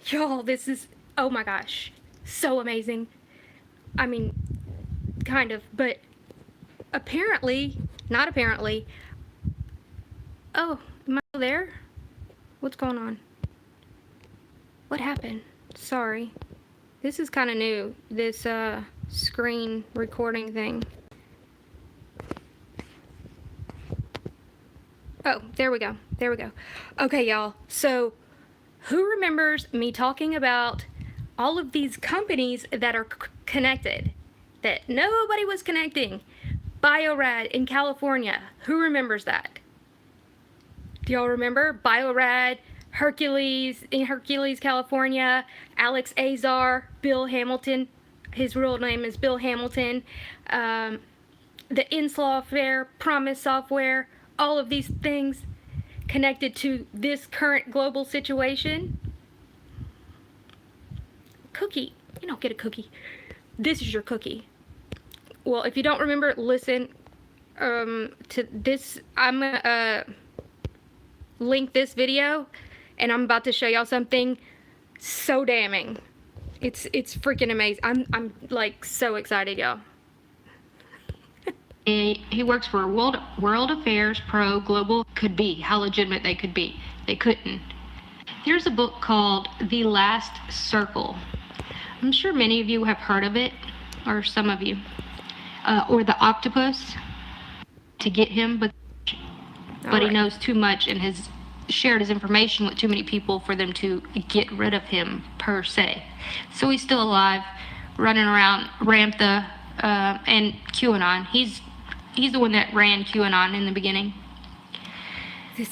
Y'all, this is, oh my gosh, so amazing. I mean, kind of, but apparently, not apparently. Oh, am I still there? What's going on? What happened? Sorry. This is kind of new, this screen recording thing. Oh, there we go. There we go. Okay, y'all. So, who remembers me talking about all of these companies that are connected that nobody was connecting? Bio-rad in California. Who remembers that? Do y'all remember? Bio-rad, Hercules in Hercules, California, Alex Azar, Bill Hamilton. His real name is Bill Hamilton. The Inslaw Affair, Promise Software, all of these things connected to this current global situation. Cookie. You don't get a cookie. This is your cookie. Well, if you don't remember, listen to this. I'm going to link this video, and I'm about to show y'all something so damning. It's freaking amazing. I'm like so excited, y'all. He works for World Affairs Pro Global. Could be how legitimate they could be. They couldn't. Here's a book called The Last Circle. I'm sure many of you have heard of it, or some of you. Or The Octopus. To get him, but he knows too much and has shared his information with too many people for them to get rid of him, per se. So he's still alive, running around Ramtha and QAnon. He's the one that ran QAnon in the beginning.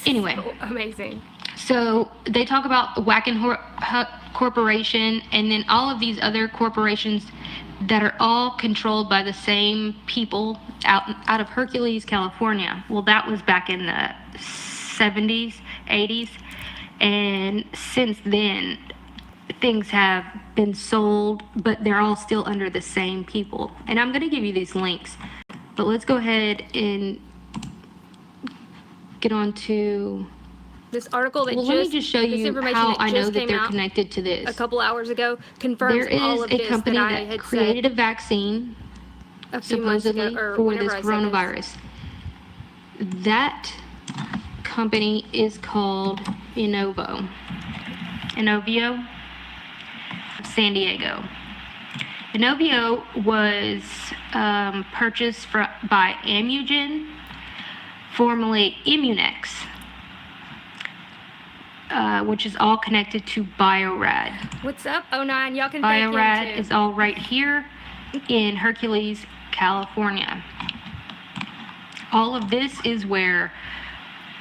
Anyway, so amazing. So they talk about Wackenhut Corporation and then all of these other corporations that are all controlled by the same people out of Hercules, California. Well, that was back in the 70s, 80s, and since then things have been sold, but they're all still under the same people. And I'm going to give you these links, but let's go ahead and get on to this article that let me just show you how I know that they're connected to this. A couple hours ago confirms all of this. There is a company that created a vaccine supposedly for this coronavirus. That company is called Inovio, San Diego. Inovio was purchased by Amugen, formerly Immunex, which is all connected to Bio-rad. What's up, 09? Y'all can Bio-rad is all right here in Hercules, California. All of this is where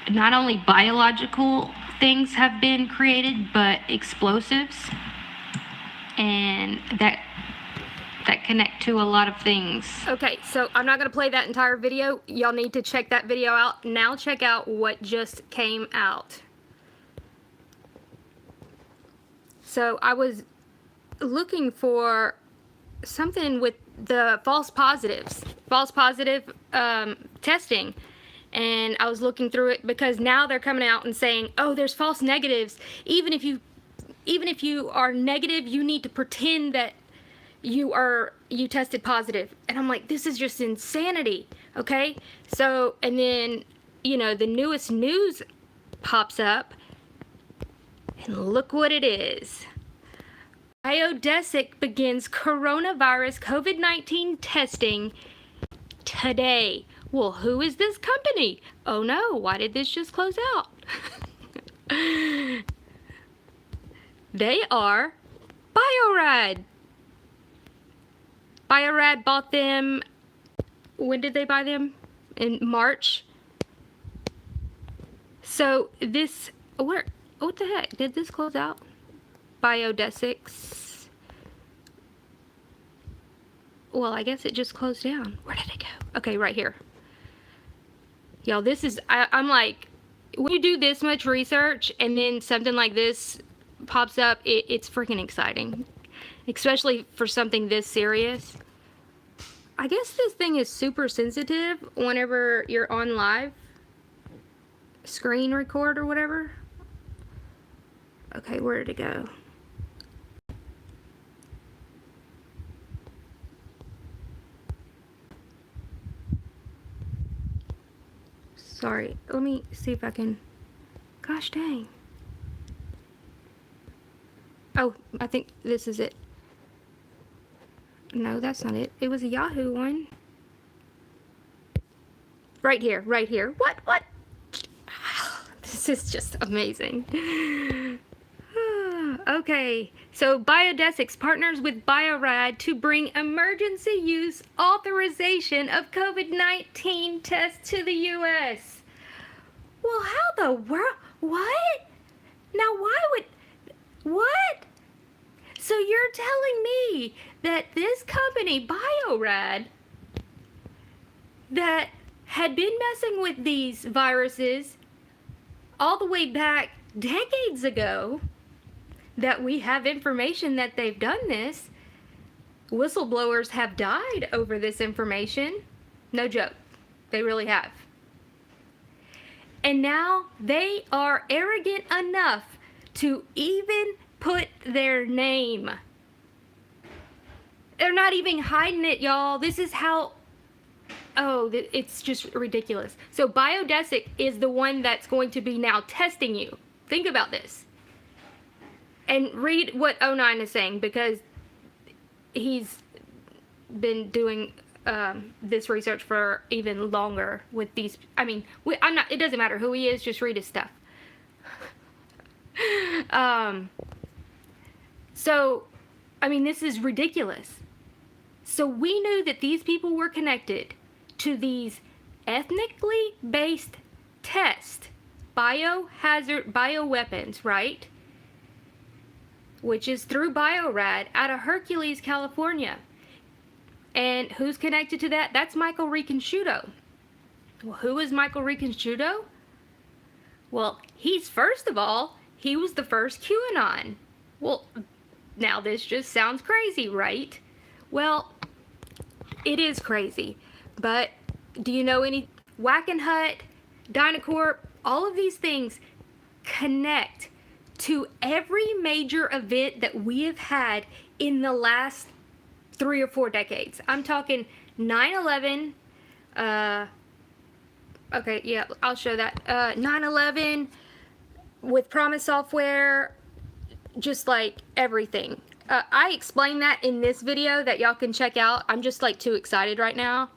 not only biological things have been created, but explosives, and that connect to a lot of things. Okay, so I'm not going to play that entire video. Y'all need to check that video out. Now check out what just came out. So I was looking for something with the false positive testing, and I was looking through it because now they're coming out and saying, oh, there's false negatives. Even if you are negative, you need to pretend that you tested positive. And I'm like, this is just insanity. Okay, so and then the newest news pops up. And look what it is. Biodesic begins coronavirus COVID-19 testing today. Well, who is this company? Oh no, why did this just close out? They are Bio-rad. Bio-rad bought them, when did they buy them? In March. So this, what the heck? Did this close out? Biodesics. Well, I guess it just closed down. Where did it go? Okay, right here. Y'all, this is, I'm like, when you do this much research and then something like this pops up, it's freaking exciting. Especially for something this serious. I guess this thing is super sensitive whenever you're on live. Screen record or whatever. Okay, where did it go? Sorry. Let me see if I can. Gosh dang. Oh, I think this is it. No, that's not it. It was a Yahoo one. Right here, right here. What? This is just amazing. Okay, so Biodesics partners with Bio-rad to bring emergency use authorization of COVID-19 tests to the U.S. Well, how the world? What? Now, why would... What? So you're telling me that this company, Bio-rad, that had been messing with these viruses all the way back decades ago, that we have information that they've done this, whistleblowers have died over this information. No joke. They really have. And now they are arrogant enough to even put their name. They're not even hiding it, y'all. This is how... Oh, it's just ridiculous. So Biodesic is the one that's going to be now testing you. Think about this. And read what 09 is saying, because he's been doing this research for even longer with these. I mean, I'm not. It doesn't matter who he is. Just read his stuff. So, I mean, this is ridiculous. So we knew that these people were connected to these ethnically based tests, bioweapons, right? Which is through Bio-rad out of Hercules, California. And who's connected to that? That's Michael Riconosciuto. Well, who is Michael Riconosciuto? Well, first of all, he was the first QAnon. Well, now this just sounds crazy, right? Well, it is crazy. But do you know any... Wackenhut, Dynacorp, all of these things connect to every major event that we have had in the last 3 or 4 decades. I'm talking 9/11. Okay, yeah, I'll show that. 9/11 with Promise Software, just like everything. I explained that in this video that y'all can check out. I'm just like too excited right now.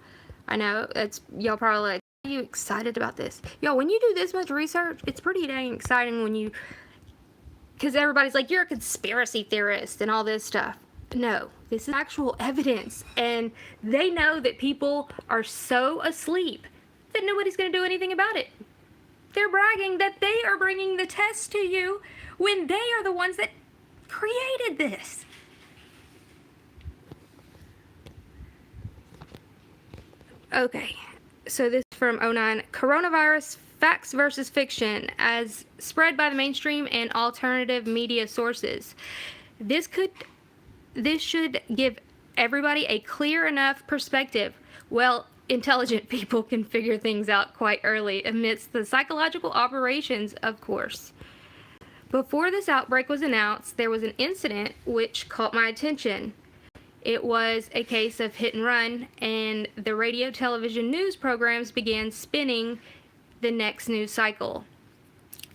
I know it's y'all probably like, are you excited about this? Y'all, when you do this much research, it's pretty dang exciting when you... Because everybody's like, you're a conspiracy theorist and all this stuff. No, this is actual evidence. And they know that people are so asleep that nobody's going to do anything about it. They're bragging that they are bringing the test to you when they are the ones that created this. Okay, so this is from 09. Coronavirus facts versus fiction as spread by the mainstream and alternative media sources. This should give everybody a clear enough perspective. Well, intelligent people can figure things out quite early amidst the psychological operations, of course. Before this outbreak was announced, there was an incident which caught my attention. It was a case of hit and run, and the radio, television news programs began spinning the next news cycle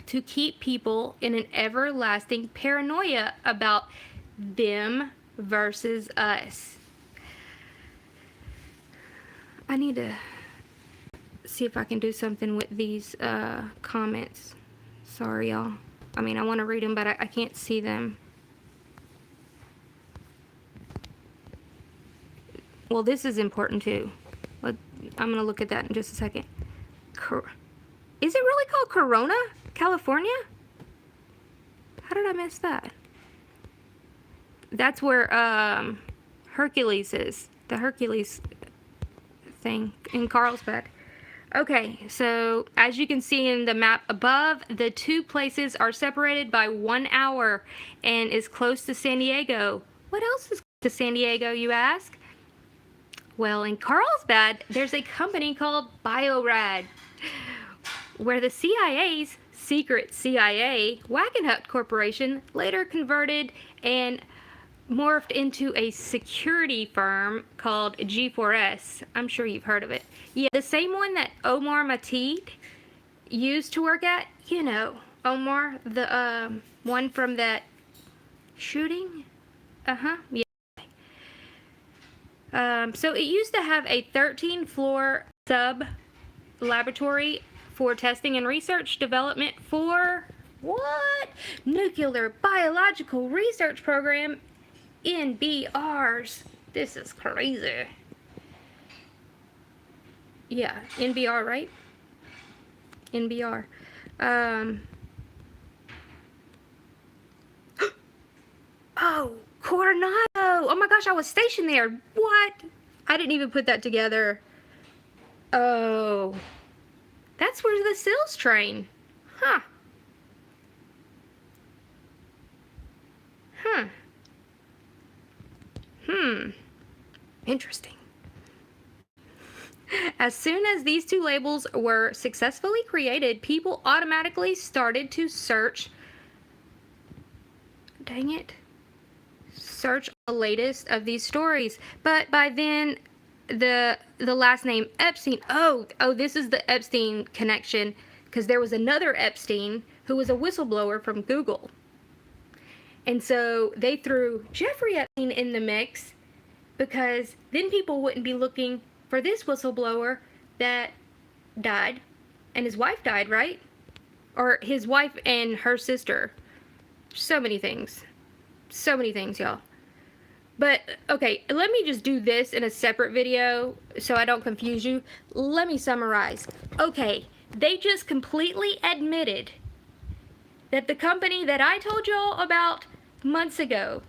to keep people in an everlasting paranoia about them versus us. I need to see if I can do something with these comments. Sorry, y'all. I mean, I want to read them, but I can't see them. Well, this is important too. I'm going to look at that in just a second. Is it really called Corona, California? How did I miss that? That's where Hercules is. The Hercules thing in Carlsbad. Okay, so as you can see in the map above, the two places are separated by 1 hour and is close to San Diego. What else is close to San Diego, you ask? Well, in Carlsbad, there's a company called Bio-rad, where the CIA's secret CIA, Wackenhut Corporation, later converted and morphed into a security firm called G4S. I'm sure you've heard of it. Yeah, the same one that Omar Mateed used to work at? You know, Omar, the one from that shooting? Yeah. So it used to have a 13-floor sub-laboratory for testing and research development for, what? Nuclear Biological Research Program, NBRs. This is crazy. Yeah, NBR, right? NBR. Oh, Coronado. Oh my gosh, I was stationed there. What? I didn't even put that together. Oh. That's where the SEALs train. Huh. Huh. Interesting. As soon as these two labels were successfully created, people automatically started to search. Dang it. Search the latest of these stories. But by then, the last name Epstein. Oh, this is the Epstein connection, because there was another Epstein who was a whistleblower from Google. And so they threw Jeffrey Epstein in the mix, because then people wouldn't be looking for this whistleblower that died, and his wife died, right? Or his wife and her sister. So many things. So many things, y'all. But, okay, let me just do this in a separate video so I don't confuse you. Let me summarize. Okay, they just completely admitted that the company that I told y'all about months ago,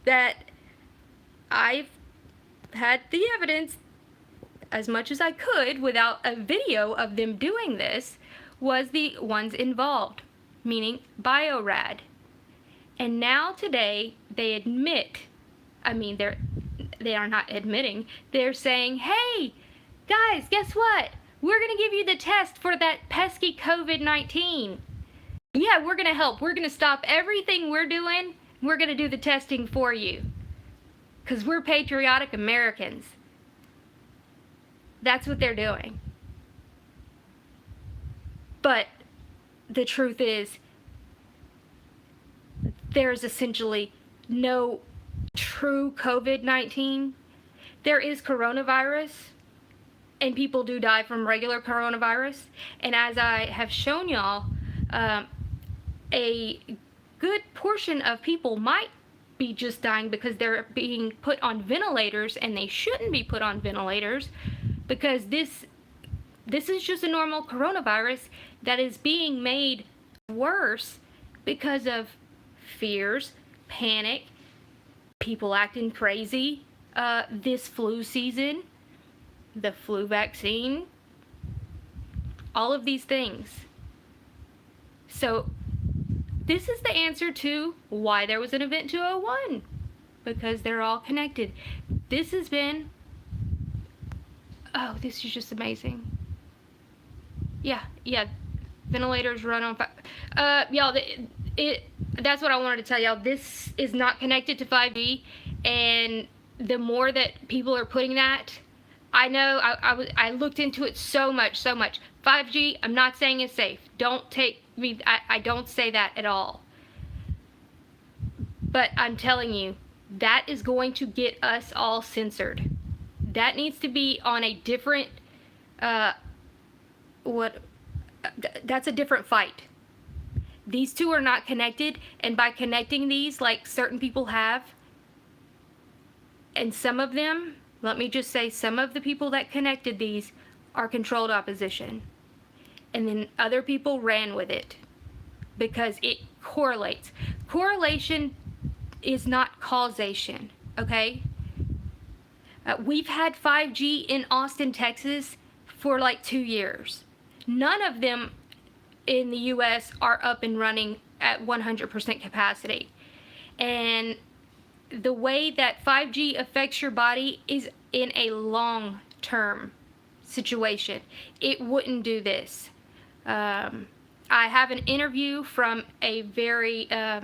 that I've had the evidence as much as I could without a video of them doing this, was the ones involved, meaning Bio-rad. And now today they admit, they are not admitting, they're saying, hey, guys, guess what? We're going to give you the test for that pesky COVID-19. Yeah, we're going to help. We're going to stop everything we're doing. We're going to do the testing for you. Because we're patriotic Americans. That's what they're doing. But the truth is, there's essentially no true COVID-19. There is coronavirus, and people do die from regular coronavirus. And as I have shown y'all, a good portion of people might be just dying because they're being put on ventilators, and they shouldn't be put on ventilators, because this is just a normal coronavirus that is being made worse because of fears, panic, people acting crazy, this flu season, the flu vaccine, all of these things. So this is the answer to why there was an event 201, because they're all connected. This has been, oh, this is just amazing. Yeah, ventilators run on fire. Y'all, that's what I wanted to tell y'all. This is not connected to 5G, and the more that people are putting that, I know I looked into it so much. 5G, I'm not saying it's safe. Don't take me, I don't say that at all. But I'm telling you, that is going to get us all censored. That needs to be on a different, that's a different fight. These two are not connected, and by connecting these, like certain people have, and some of them, let me just say, some of the people that connected these are controlled opposition. And then other people ran with it because it correlates. Correlation is not causation, okay? We've had 5G in Austin, Texas for like 2 years. None of them in the US are up and running at 100% capacity. And the way that 5G affects your body is in a long-term situation. It wouldn't do this. I have an interview from a very a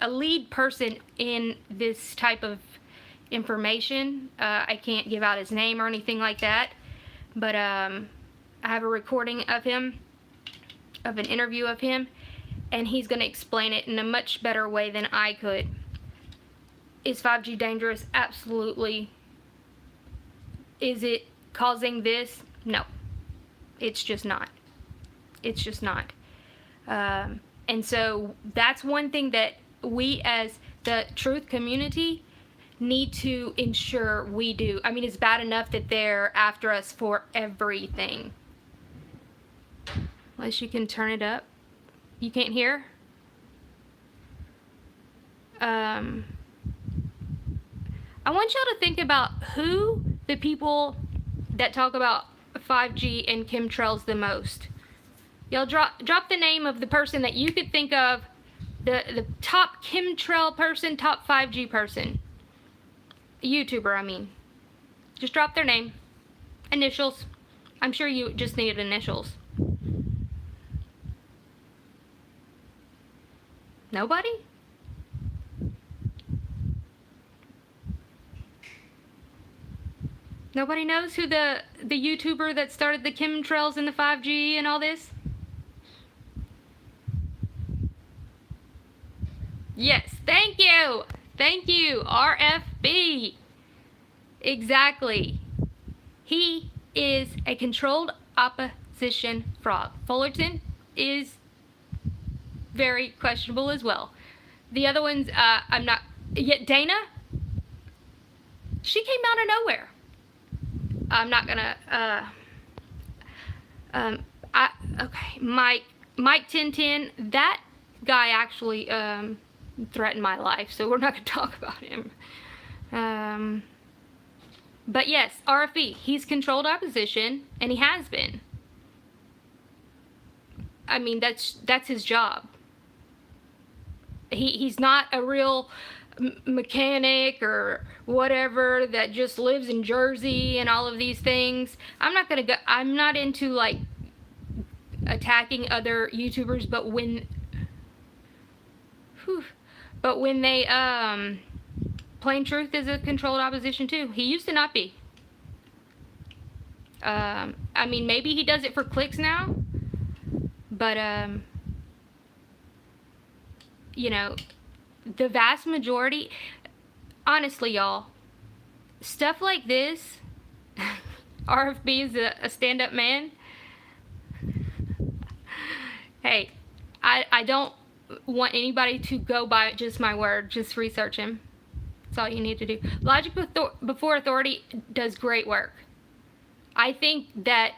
lead person in this type of information. I can't give out his name or anything like that, but I have a recording of him, of an interview of him, and he's going to explain it in a much better way than I could. Is 5G dangerous? Absolutely. Is it causing this? No. It's just not. It's just not. And so that's one thing that we as the truth community need to ensure we do. I mean, it's bad enough that they're after us for everything. Unless you can turn it up. You can't hear? I want y'all to think about who the people that talk about 5G and chemtrails the most. Y'all drop the name of the person that you could think of, the top chemtrail person, top 5G person. A YouTuber, I mean. Just drop their name. Initials. I'm sure you just needed initials. Nobody? Nobody knows who the YouTuber that started the chemtrails and the 5G and all this? Yes, thank you. Thank you, RFB. Exactly. He is a controlled opposition frog. Fullerton is very questionable as well. The other ones, I'm not. Yet Dana, she came out of nowhere. I'm not gonna. Okay, Mike 1010. That guy actually threatened my life, so we're not gonna talk about him. But yes, RFE. He's controlled opposition, and he has been. I mean, that's his job. He's not a real mechanic or whatever that just lives in Jersey and all of these things. I'm not into like attacking other YouTubers, but when they Plain Truth is a controlled opposition too. He used to not be. I mean, maybe he does it for clicks now, but you know, the vast majority, honestly, y'all, stuff like this, RFB is a stand-up man. Hey, I don't want anybody to go by just my word. Just research him. That's all you need to do. Logic Before Authority does great work. I think that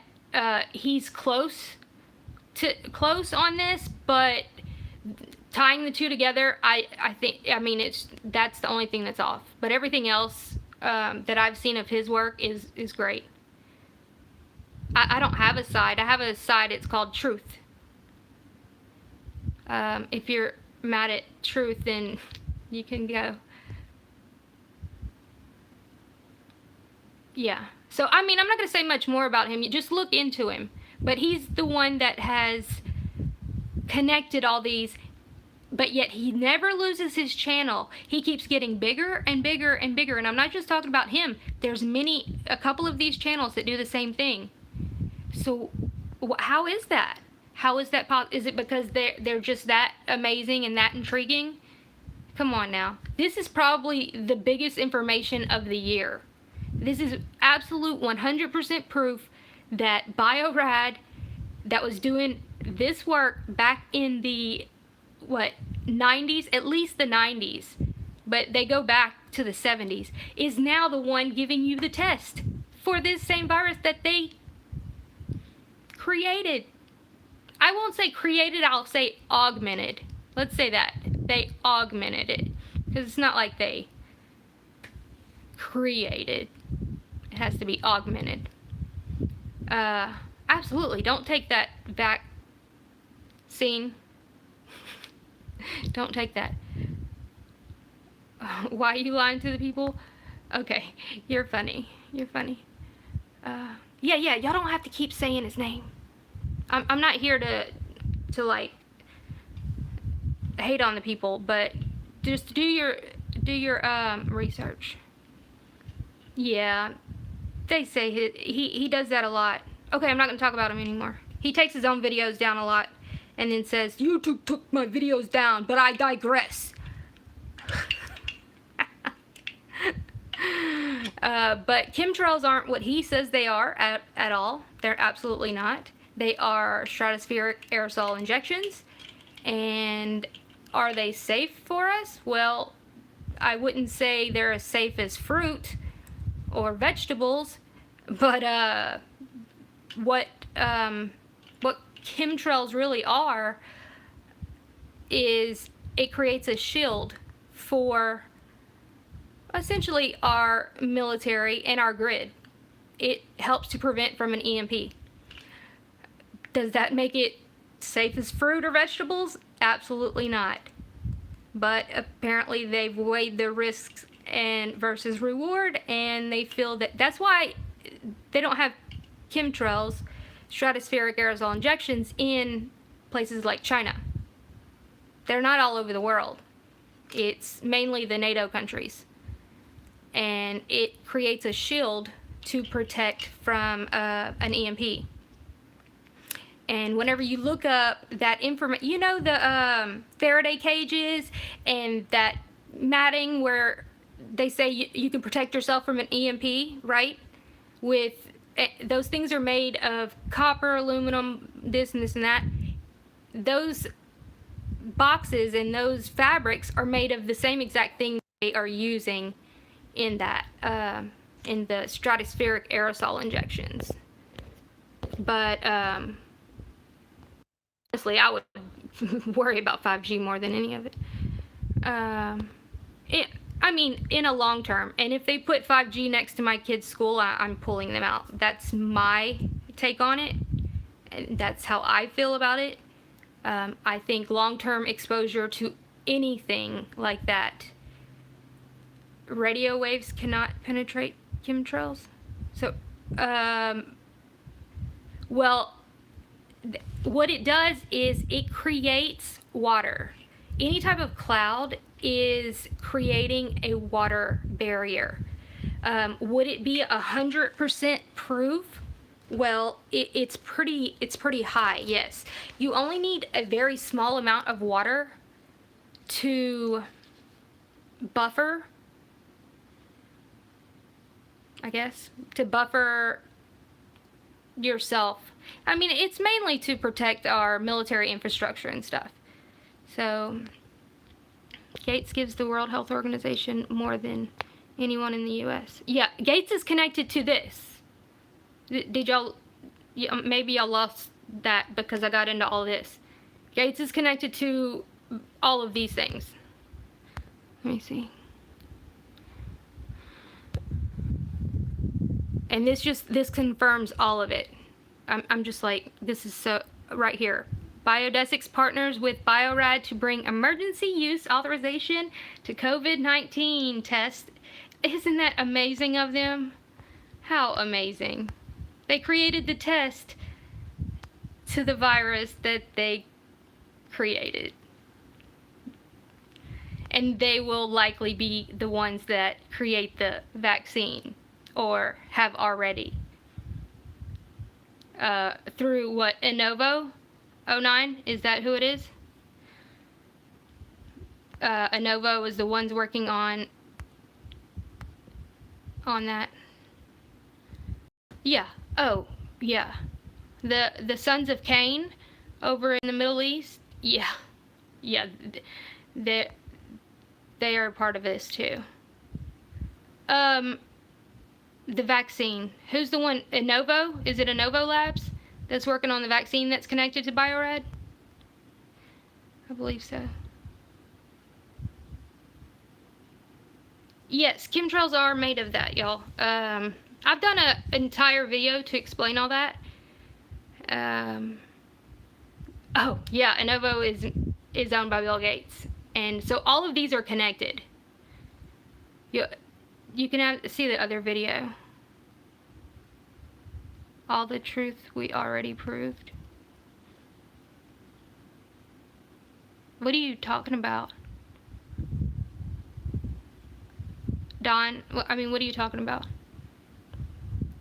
he's close on this, but tying the two together, I mean, that's the only thing that's off. But everything else that I've seen of his work is great. I don't have a side. I have a side. It's called Truth. If you're mad at Truth, then you can go. Yeah. So, I mean, I'm not going to say much more about him. You just look into him. But he's the one that has connected all these, but yet he never loses his channel. He keeps getting bigger and bigger and bigger. And I'm not just talking about him. There's a couple of these channels that do the same thing. So, how is that? How is that possible? Is it because they're just that amazing and that intriguing? Come on now. This is probably the biggest information of the year. This is absolute 100% proof that BioRad, that was doing this work back in the, 90s? At least the 90s. But they go back to the 70s. Is now the one giving you the test for this same virus that they created. I won't say created, I'll say augmented. Let's say that. They augmented it. Because it's not like they created. It has to be augmented. Absolutely. Don't take that vaccine. Don't take that. Why are you lying to the people? Okay. You're funny. You're funny. Yeah. Y'all don't have to keep saying his name. I'm not here to like hate on the people, but just do your research. Yeah, they say he does that a lot. Okay, I'm not going to talk about him anymore. He takes his own videos down a lot and then says, YouTube took my videos down, but I digress. But chemtrails aren't what he says they are at all. They're absolutely not. They are stratospheric aerosol injections. And are they safe for us? Well, I wouldn't say they're as safe as fruit or vegetables, but what chemtrails really are is it creates a shield for essentially our military and our grid. It helps to prevent from an EMP. Does that make it safe as fruit or vegetables? Absolutely not. But apparently they've weighed the risks and versus reward, and they feel that that's why they don't have chemtrails, stratospheric aerosol injections, in places like China. They're not all over the world. It's mainly the NATO countries. And it creates a shield to protect from an EMP. And whenever you look up that information, you know the Faraday cages and that matting where they say you can protect yourself from an EMP, right? With those things are made of copper, aluminum, this and this and that. Those boxes and those fabrics are made of the same exact thing they are using in that in the stratospheric aerosol injections. But honestly, I would worry about 5G more than any of it. I mean, in a long term, and if they put 5G next to my kids' school, I'm pulling them out. That's my take on it, and that's how I feel about it. I think long-term exposure to anything like that, radio waves cannot penetrate chemtrails. So, well, what it does is it creates water. Any type of cloud is creating a water barrier. Would it be 100% proof? Well, it's pretty high, yes. You only need a very small amount of water to buffer, I guess, to buffer yourself. I mean, it's mainly to protect our military infrastructure and stuff. So, Gates gives the World Health Organization more than anyone in the U.S. Yeah, Gates is connected to this. Did y'all, maybe y'all lost that because I got into all this. Gates is connected to all of these things. Let me see. And this confirms all of it. I'm just like, this is so, right here. Biodesics partners with Bio-rad to bring emergency use authorization to COVID-19 test. Isn't that amazing of them? How amazing. They created the test to the virus that they created. And they will likely be the ones that create the vaccine, or have already. Through what, Innovo 09? Is that who it is? Innovo is the ones working on that. Yeah. Oh, yeah. The Sons of Cain over in the Middle East. Yeah. Yeah. They are part of this too. The vaccine. Who's the one? Innovo? Is it Innovo Labs that's working on the vaccine that's connected to BioRad? I believe so. Yes, chemtrails are made of that, y'all. I've done an entire video to explain all that. Oh, yeah, Innovo is owned by Bill Gates. And so all of these are connected. You can see the other video. All the truth we already proved. What are you talking about? Don, I mean, what are you talking about?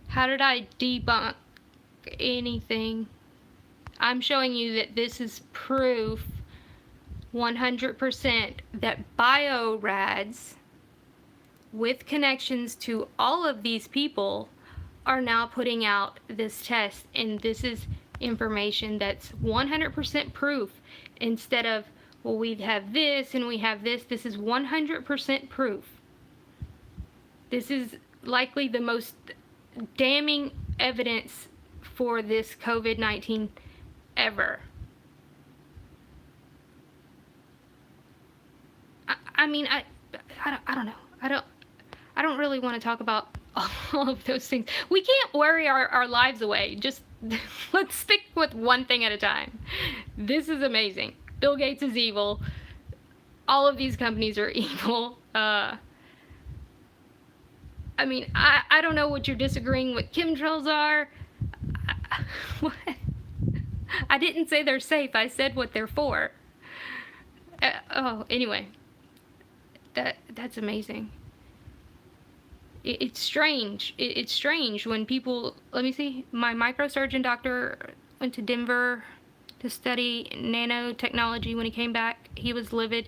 How did I debunk anything. I'm showing you that this is proof 100% that BioRads with connections to all of these people are now putting out this test, and this is information that's 100% proof instead of, well, we have this and we have this. This is 100% proof. This is likely the most damning evidence for this COVID-19 ever. I mean, I don't know. I don't really want to talk about all of those things. We can't worry our lives away. Just let's stick with one thing at a time. This is amazing. Bill Gates is evil. All of these companies are evil. I mean, I don't know what you're disagreeing with chemtrails are. What? I didn't say they're safe. I said what they're for. Anyway. That's amazing. It's strange. It's strange when people, let me see, my microsurgeon doctor went to Denver to study nanotechnology. When he came back, he was livid.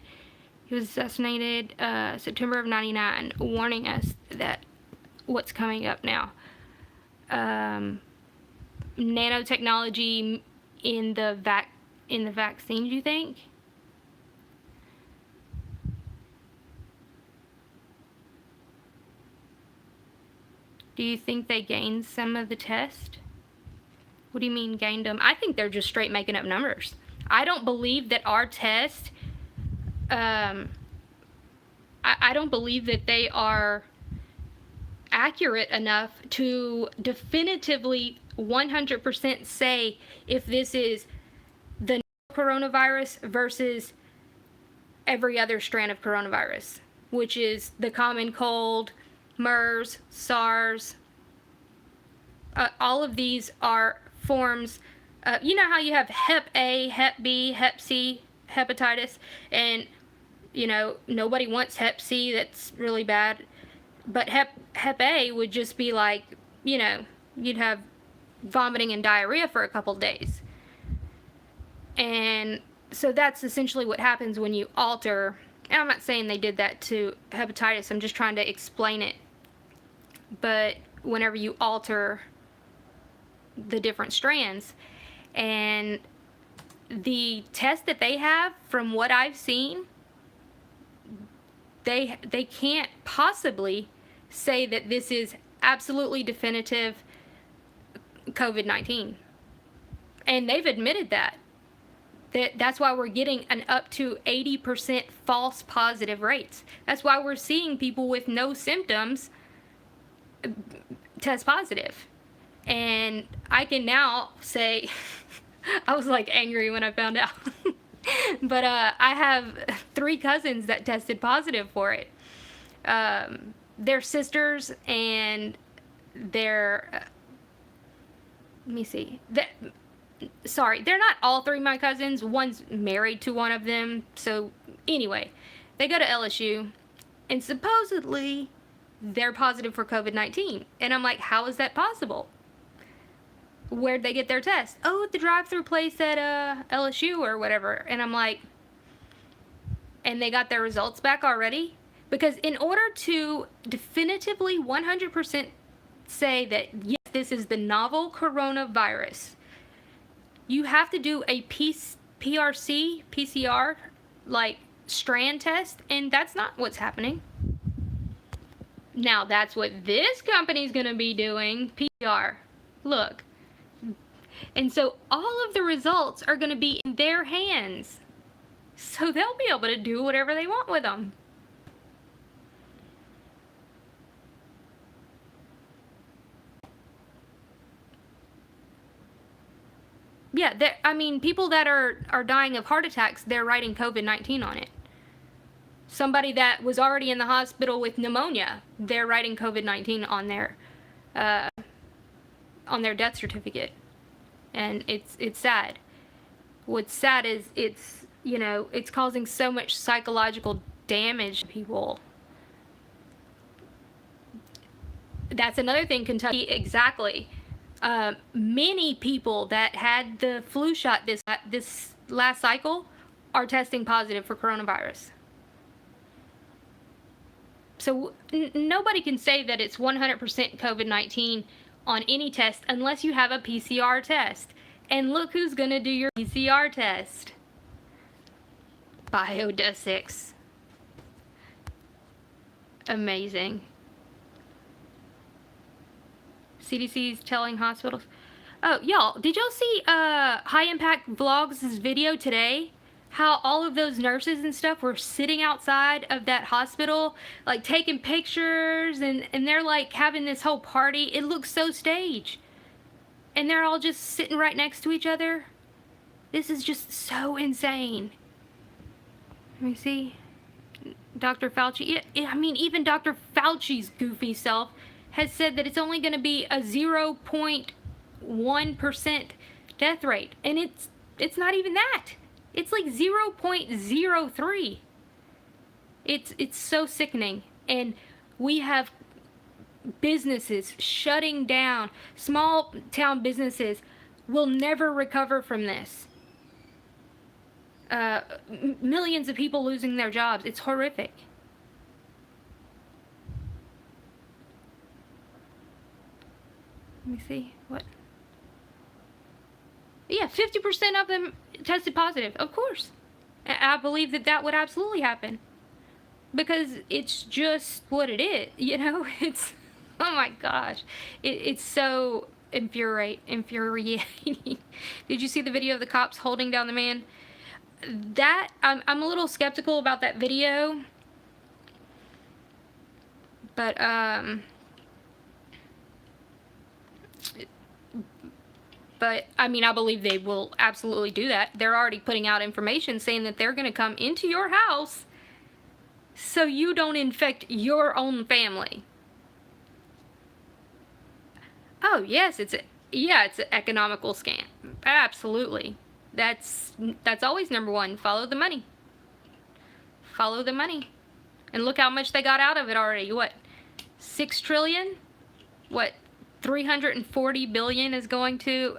He was assassinated September of '99, warning us that what's coming up now. Nanotechnology in the vaccines, you think? Do you think they gained some of the test? What do you mean gained them? I think they're just straight making up numbers. I don't believe that our test, I don't believe that they are accurate enough to definitively 100% say if this is the coronavirus versus every other strand of coronavirus, which is the common cold, MERS, SARS. All of these are forms. You know how you have Hep A, Hep B, Hep C, hepatitis, and you know nobody wants Hep C. That's really bad. But Hep A would just be like, you know, you'd have vomiting and diarrhea for a couple days. And so that's essentially what happens when you alter. And I'm not saying they did that to hepatitis. I'm just trying to explain it. But whenever you alter the different strands, and the test that they have, from what I've seen, they can't possibly say that this is absolutely definitive COVID-19. And they've admitted that. That's why we're getting an up to 80% false positive rates. That's why we're seeing people with no symptoms test positive. And I can now say, I was like angry when I found out. But I have 3 cousins that tested positive for it. They're sisters, and they're, let me see. Sorry, they're not all 3 my cousins. One's married to one of them. So anyway, they go to LSU, and supposedly they're positive for COVID-19. And I'm like, how is that possible? Where'd they get their test? Oh, at the drive-through place at LSU or whatever. And I'm like, and they got their results back already? Because in order to definitively 100% say that, yes, this is the novel coronavirus, you have to do a PCR, like, strand test, and that's not what's happening. Now, that's what this company's going to be doing, PCR. Look. And so all of the results are going to be in their hands. So they'll be able to do whatever they want with them. Yeah, I mean, people that are dying of heart attacks, they're writing COVID-19 on it. Somebody that was already in the hospital with pneumonia, they're writing COVID-19 on their death certificate. And it's sad. What's sad is it's, you know, it's causing so much psychological damage to people. That's another thing Kentucky, exactly. Many people that had the flu shot this last cycle are testing positive for coronavirus. So nobody can say that it's 100% COVID-19 on any test unless you have a PCR test. And look who's going to do your PCR test. Bio-rad. Amazing. CDC's telling hospitals. Oh, y'all, did y'all see High Impact Vlogs' video today? How all of those nurses and stuff were sitting outside of that hospital, like taking pictures, and they're like having this whole party. It looks so staged. And they're all just sitting right next to each other. This is just so insane. Let me see. Dr. Fauci, I mean, even Dr. Fauci's goofy self has said that it's only going to be a 0.1% death rate. And it's not even that. It's like 0.03. It's so sickening. And we have businesses shutting down. Small town businesses will never recover from this. Millions of people losing their jobs. It's horrific. Let me see. What? Yeah, 50% of them tested positive. Of course. I believe that would absolutely happen. Because it's just what it is. You know? It's... Oh my gosh. It's so infuriating. Did you see the video of the cops holding down the man? That... I'm a little skeptical about that video. But, But, I mean, I believe they will absolutely do that. They're already putting out information saying that they're going to come into your house so you don't infect your own family. Oh, yes, it's an economical scam. Absolutely. That's always number one. Follow the money. Follow the money. And look how much they got out of it already. What? 6 trillion? What? 340 billion is going to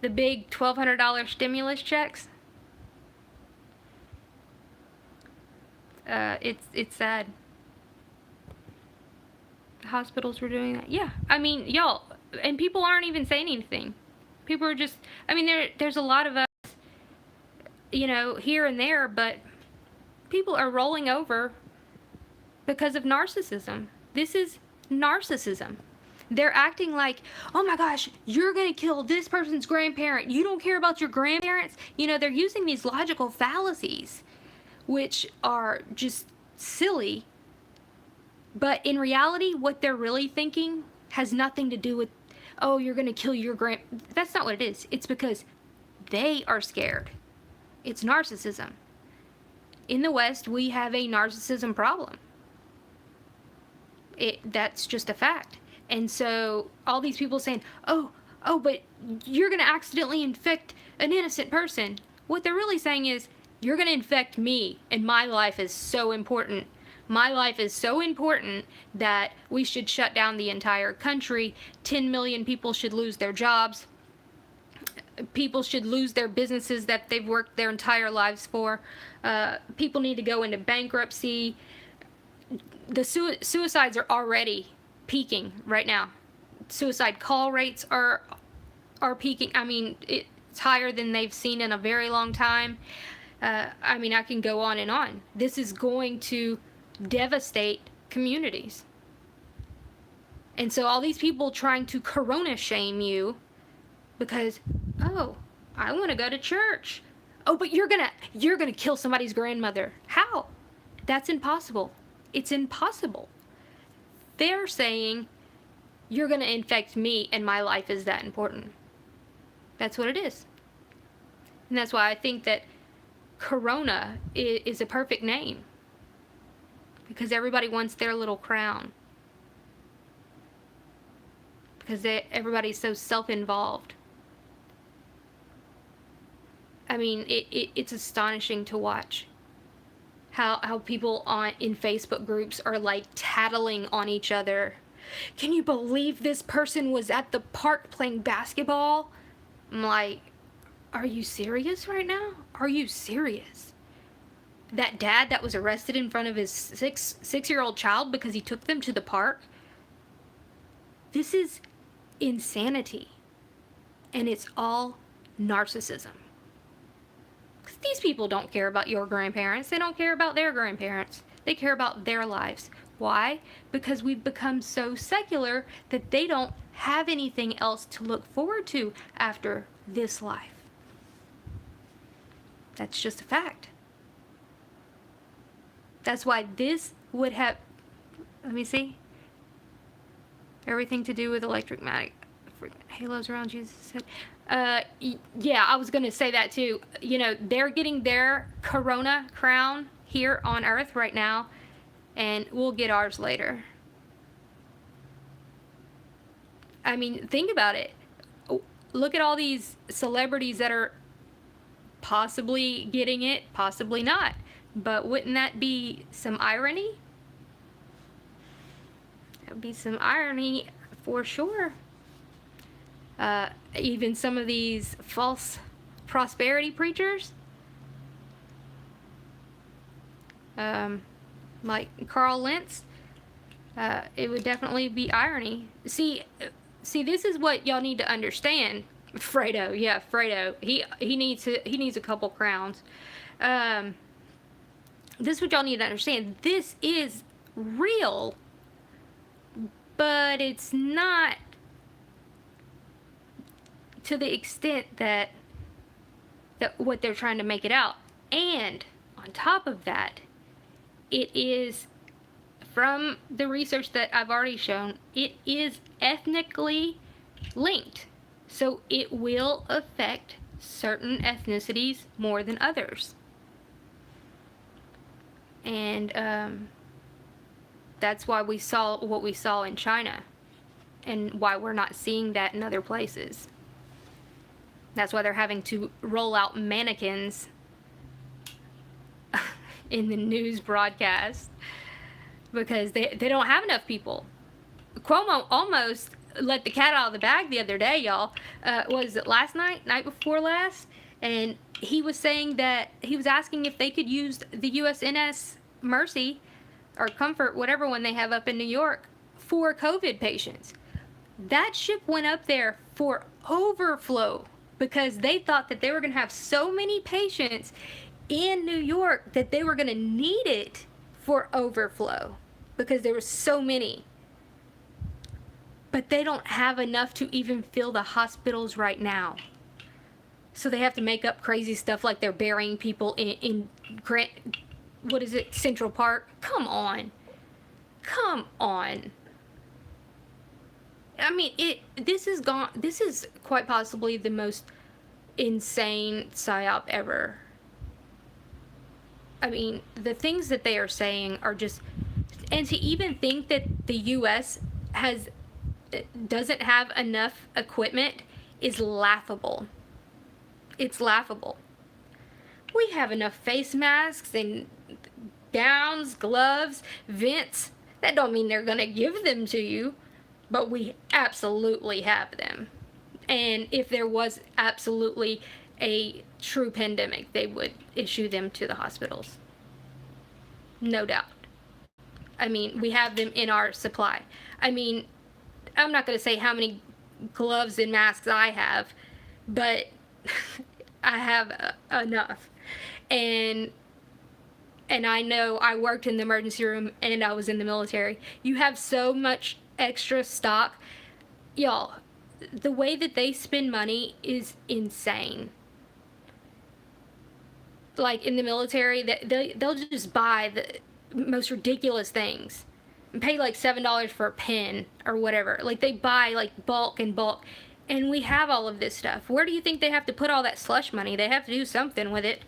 the big $1,200 stimulus checks. It's sad. The hospitals were doing that. Yeah, I mean, y'all, and people aren't even saying anything. People are just, I mean, there's a lot of us, you know, here and there, but people are rolling over because of narcissism. This is narcissism. They're acting like, oh my gosh, you're going to kill this person's grandparent. You don't care about your grandparents. You know, they're using these logical fallacies, which are just silly. But in reality, what they're really thinking has nothing to do with, oh, you're going to kill your That's not what it is. It's because they are scared. It's narcissism. In the West, we have a narcissism problem. That's just a fact. And so all these people saying, oh, but you're going to accidentally infect an innocent person. What they're really saying is, you're going to infect me, and my life is so important. My life is so important that we should shut down the entire country. 10 million people should lose their jobs. People should lose their businesses that they've worked their entire lives for. People need to go into bankruptcy. The suicides are already peaking right now. Suicide call rates are peaking. I mean, it's higher than they've seen in a very long time. I mean, I can go on and on. This is going to devastate communities. And so all these people trying to corona shame you because, oh, I want to go to church. Oh, but you're gonna kill somebody's grandmother. How? That's impossible. It's impossible. They're saying, you're going to infect me and my life is that important. That's what it is. And that's why I think that Corona is a perfect name. Because everybody wants their little crown. Because everybody's so self-involved. I mean, it's astonishing to watch. How people in Facebook groups are like tattling on each other. can you believe this person was at the park playing basketball? I'm like, are you serious right now? Are you serious? That dad that was arrested in front of his six-year-old child because he took them to the park? This is insanity. And it's all narcissism. Because these people don't care about your grandparents. They don't care about their grandparents. They care about their lives. Why? Because we've become so secular that they don't have anything else to look forward to after this life. That's just a fact. That's why this would have, let me see, everything to do with electromagnetic halos around Jesus' head. Yeah, I was going to say that too. You know, they're getting their corona crown here on Earth right now, and we'll get ours later. I mean, think about it. Look at all these celebrities that are possibly getting it, possibly not. But wouldn't that be some irony? That would be some irony for sure. Even some of these false prosperity preachers, like Carl Lentz, it would definitely be irony. See, this is what y'all need to understand. Fredo, yeah, Fredo. He needs a couple crowns. This is what y'all need to understand. This is real, but it's not to the extent that what they're trying to make it out. And on top of that, it is, from the research that I've already shown, it is ethnically linked. So it will affect certain ethnicities more than others. And that's why we saw what we saw in China, and why we're not seeing that in other places. That's why they're having to roll out mannequins in the news broadcast, because they don't have enough people. Cuomo almost let the cat out of the bag the other day, y'all. Was it last night before last? And he was saying that he was asking if they could use the USNS Mercy or Comfort, whatever one they have up in New York, for COVID patients. That ship went up there for overflow because they thought that they were going to have so many patients in New York that they were going to need it for overflow because there were so many. But they don't have enough to even fill the hospitals right now. So they have to make up crazy stuff like they're burying people in Central Park? Come on. Come on. I mean, this is quite possibly the most insane psyop ever. I mean, the things that they are saying are just, and to even think that the US doesn't have enough equipment is laughable. It's laughable. We have enough face masks and gowns, gloves, vents. That don't mean they're gonna give them to you, but we absolutely have them. And if there was absolutely a true pandemic, they would issue them to the hospitals. No doubt. I mean, we have them in our supply. I mean, I'm not going to say how many gloves and masks I have, but I have enough. And I know I worked in the emergency room and I was in the military. You have so much extra stock. Y'all, the way that they spend money is insane. Like in the military, they'll just buy the most ridiculous things and pay like $7 for a pen or whatever. Like they buy like bulk. And we have all of this stuff. Where do you think they have to put all that slush money? They have to do something with it.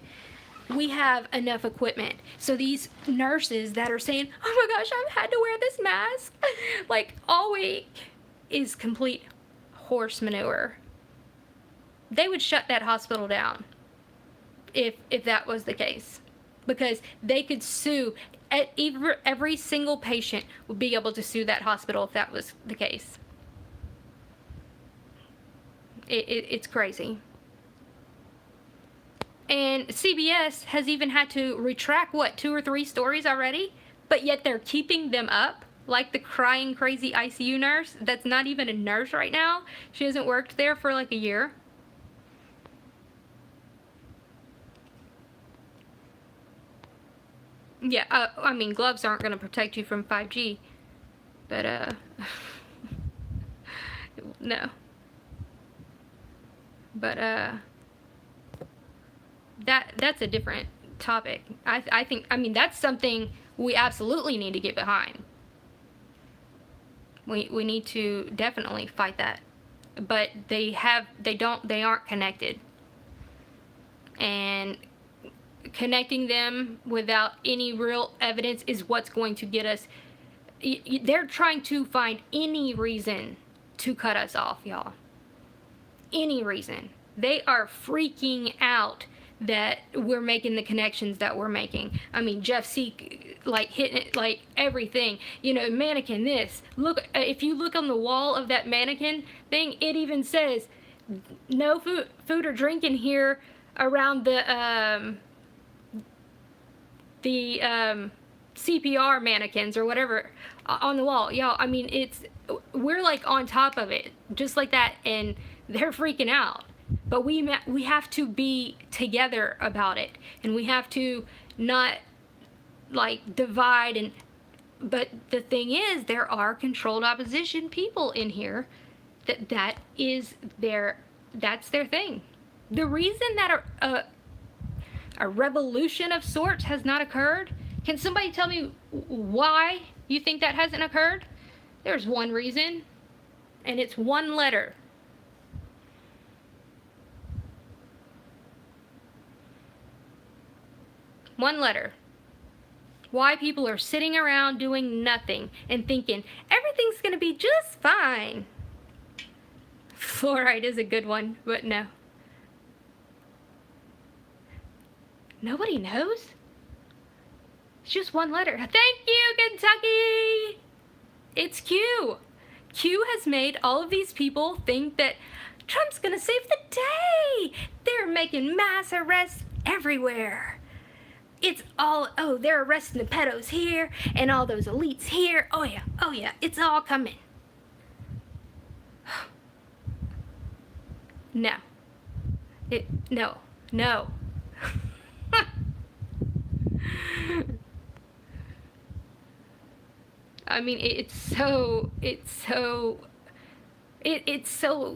We have enough equipment. So these nurses that are saying, oh my gosh, I've had to wear this mask like all week, is complete horse manure. They would shut that hospital down if that was the case, because they could sue every single patient would be able to sue that hospital if that was the case. It's crazy. And CBS has even had to retract, what, 2 or 3 stories already? But yet they're keeping them up. Like the crying, crazy ICU nurse that's not even a nurse right now. She hasn't worked there for like a year. Yeah, I mean, gloves aren't going to protect you from 5G. But, no. But, that's a different topic. I think, I mean, that's something we absolutely need to get behind. We need to definitely fight that. But they aren't connected. And connecting them without any real evidence is what's going to get us. They're trying to find any reason to cut us off, y'all. Any reason. They are freaking out that we're making the connections that we're making. I mean, Jeff Seek, like, hitting it, like, everything. You know, mannequin this. Look, if you look on the wall of that mannequin thing, it even says, no food or drink in here around the CPR mannequins or whatever on the wall. Y'all, I mean, we're, like, on top of it, just like that, and they're freaking out. But we have to be together about it, and we have to not, like, divide. But the thing is, there are controlled opposition people in here that's their thing. The reason that a revolution of sorts has not occurred, can somebody tell me why you think that hasn't occurred? There's one reason, and it's one letter. One letter. Why people are sitting around doing nothing and thinking everything's going to be just fine. Fluoride is a good one, but no. Nobody knows? It's just one letter. Thank you, Kentucky! It's Q. Q has made all of these people think that Trump's going to save the day. They're making mass arrests everywhere. It's all, oh, they're arresting the pedos here and all those elites here. Oh yeah, it's all coming. No. No. I mean, it's so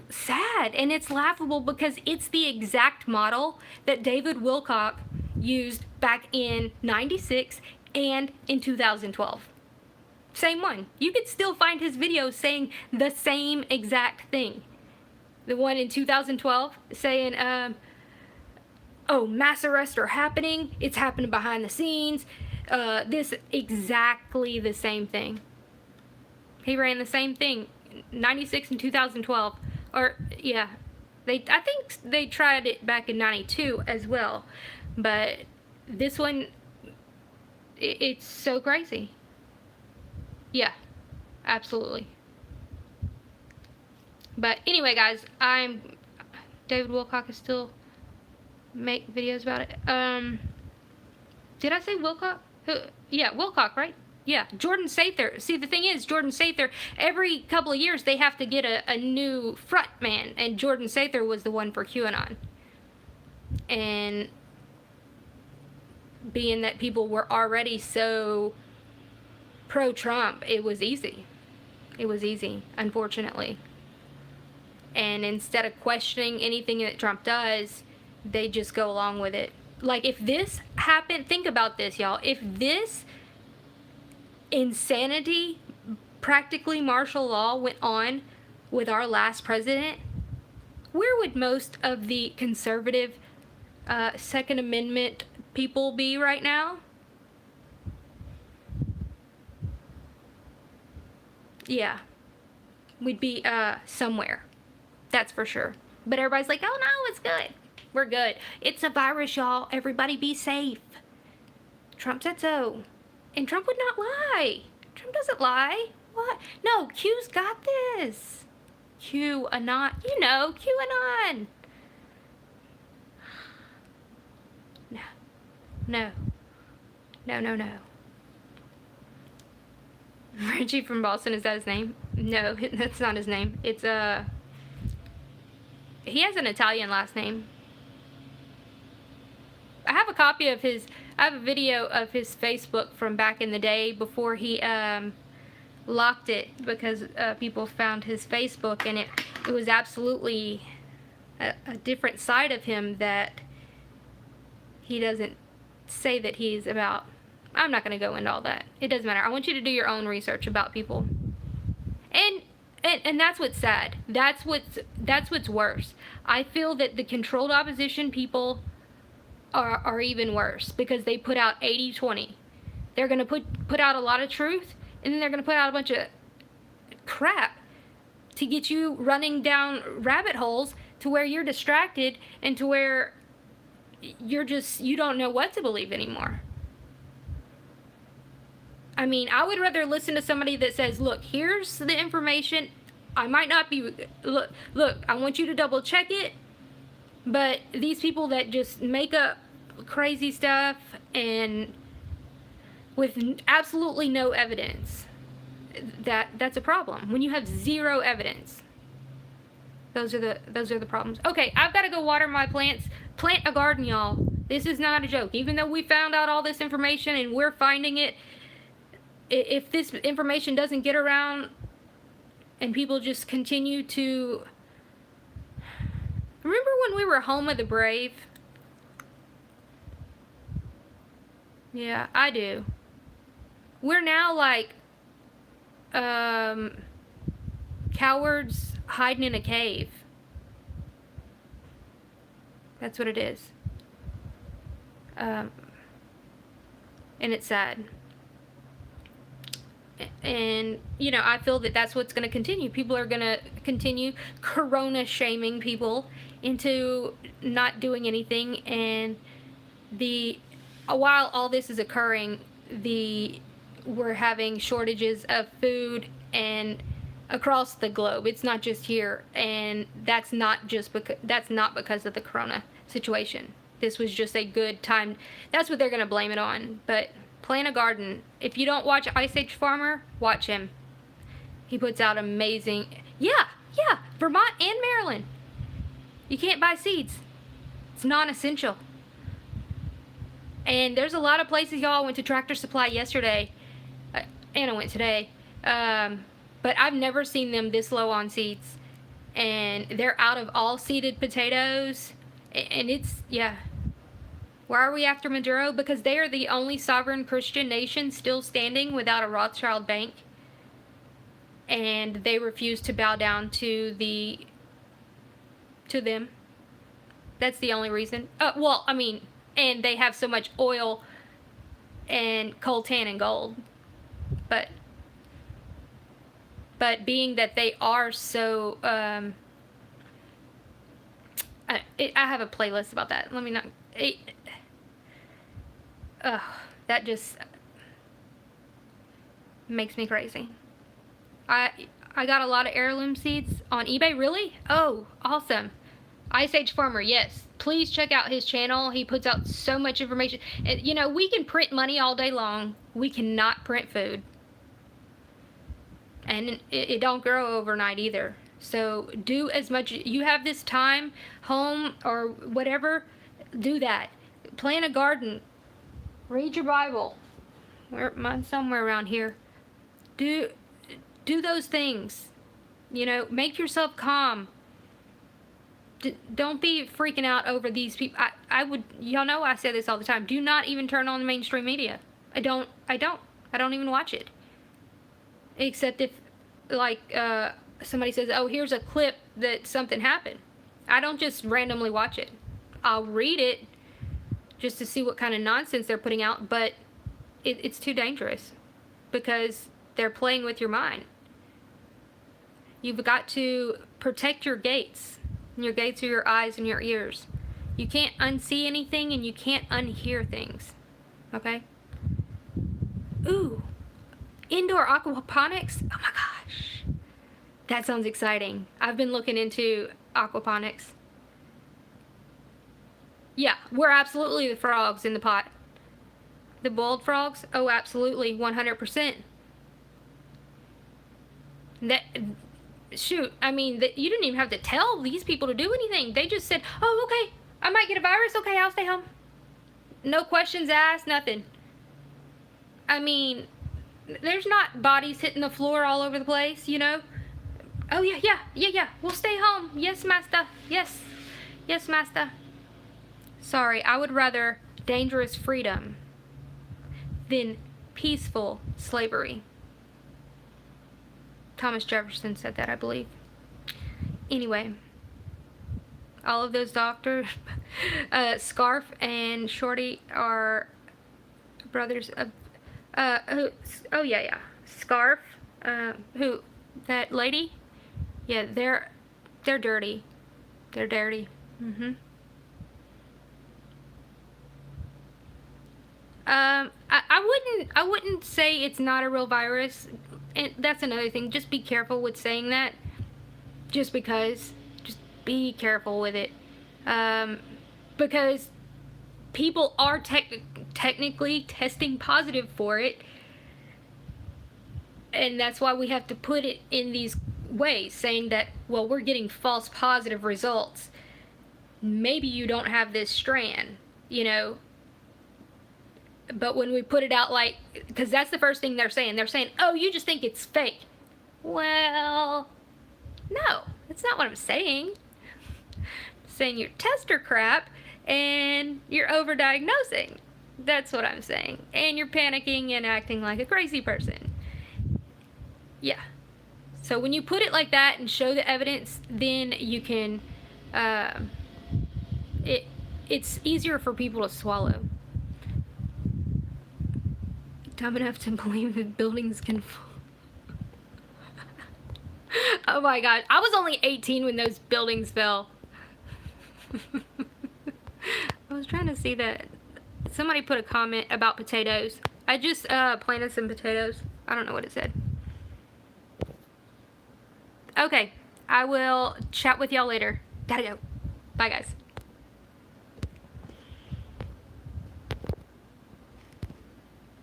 sad, and it's laughable because it's the exact model that David Wilcock used back in '96 and in 2012. Same one. You could still find his videos saying the same exact thing. The one in 2012 saying, oh, mass arrests are happening. It's happening behind the scenes. This exactly the same thing. He ran the same thing, '96 and 2012. Or, yeah, I think they tried it back in '92 as well. But this one, it's so crazy. Yeah, absolutely. But anyway, guys, David Wilcock is still make videos about it. Did I say Wilcock? Yeah, Wilcock, right? Yeah, Jordan Sather. See, the thing is, Jordan Sather, every couple of years they have to get a new front man, and Jordan Sather was the one for QAnon. And being that people were already so pro-Trump, it was easy. It was easy, unfortunately. And instead of questioning anything that Trump does, they just go along with it. Like, if this happened, think about this, y'all. If this insanity, practically martial law, went on with our last president, where would most of the conservative Second Amendment people be right now? Yeah, we'd be somewhere. That's for sure. But everybody's like, oh no, it's good. We're good. It's a virus, y'all. Everybody be safe. Trump said so. And Trump would not lie. Trump doesn't lie. What? No, Q's got this. QAnon. You know, QAnon. No. No. No, no, no. Richie from Boston, is that his name? No, that's not his name. It's he has an Italian last name. I have a copy of his, I have a video of his Facebook from back in the day before he locked it because people found his Facebook, and it was absolutely a different side of him that he doesn't say that he's about. I'm not going to go into all that. It doesn't matter. I want you to do your own research about people. And that's what's sad. That's what's worse. I feel that the controlled opposition people are even worse because they put out 80-20. They're going to put out a lot of truth, and then they're going to put out a bunch of crap to get you running down rabbit holes to where you're distracted and to where you don't know what to believe anymore. I mean, I would rather listen to somebody that says, look, here's the information. I might not be, look, I want you to double check it. But these people that just make up crazy stuff and with absolutely no evidence, that's a problem. When you have zero evidence, those are the problems. Okay, I've got to go water my plants. Plant a garden, y'all. This is not a joke. Even though we found out all this information and we're finding it, if this information doesn't get around and people just continue to... Remember when we were home of the brave? Yeah, I do. We're now like cowards hiding in a cave. That's what it is. And it's sad. And, you know, I feel that that's what's going to continue. People are going to continue corona shaming people into not doing anything. And while all this is occurring, we're having shortages of food and across the globe. It's not just here. And that's not because of the corona situation. This was just a good time. That's what they're going to blame it on. But plant a garden. If you don't watch Ice Age Farmer, watch him. He puts out amazing... Yeah, Vermont and Maryland. You can't buy seeds. It's non-essential. And there's a lot of places, y'all. I went to Tractor Supply yesterday. And I went today. But I've never seen them this low on seeds. And they're out of all seeded potatoes. And it's... Yeah. Why are we after Maduro? Because they are the only sovereign Christian nation still standing without a Rothschild bank. And they refuse to bow down to them. That's the only reason. Well, I mean, and they have so much oil and coltan and gold. But being that they are so... I have a playlist about that. Let me not... that just makes me crazy. I got a lot of heirloom seeds on eBay. Really? Oh, awesome. Ice Age Farmer, yes. Please check out his channel. He puts out so much information. You know, we can print money all day long. We cannot print food. And it don't grow overnight either. So do as much. You have this time, home, or whatever, do that. Plant a garden. Read your Bible. Mine's somewhere around here. Do those things. You know, make yourself calm. Don't be freaking out over these people. Y'all know I say this all the time. Do not even turn on the mainstream media. I don't even watch it. Except if, like, somebody says, oh, here's a clip that something happened. I don't just randomly watch it. I'll read it just to see what kind of nonsense they're putting out, but it's too dangerous because they're playing with your mind. You've got to protect your gates. And your gates are your eyes and your ears. You can't unsee anything and you can't unhear things. Okay? Ooh, indoor aquaponics. Oh my gosh. That sounds exciting. I've been looking into aquaponics. Yeah, we're absolutely the frogs in the pot. The boiled frogs? Oh, absolutely, 100%. That, shoot, I mean, you didn't even have to tell these people to do anything. They just said, oh, okay, I might get a virus. Okay, I'll stay home. No questions asked, nothing. I mean, there's not bodies hitting the floor all over the place, you know? Oh, yeah. We'll stay home. Yes, master. Yes, master. Sorry, I would rather dangerous freedom than peaceful slavery. Thomas Jefferson said that, I believe. Anyway, all of those doctors, Scarf and Shorty are brothers of, oh yeah, Scarf, who, that lady? Yeah, they're dirty. They're dirty. I wouldn't say it's not a real virus, and that's another thing. Just be careful with saying that. Just because, just be careful with it, because people are technically testing positive for it, and that's why we have to put it in these ways, saying that, well, we're getting false positive results. Maybe you don't have this strand, you know. But when we put it out, like, because that's the first thing they're saying, oh, you just think it's fake. Well, no, that's not what I'm saying. I'm saying your tests are crap and you're overdiagnosing. That's what I'm saying. And you're panicking and acting like a crazy person. Yeah. So when you put it like that and show the evidence, then you can, it's easier for people to swallow. Dumb enough to believe that buildings can fall. Oh my god, I was only 18 when those buildings fell. I was trying to see that. Somebody put a comment about potatoes. I just planted some potatoes. I don't know what it said. Okay, I will chat with y'all later. Gotta go. Bye, guys.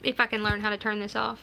If I can learn how to turn this off.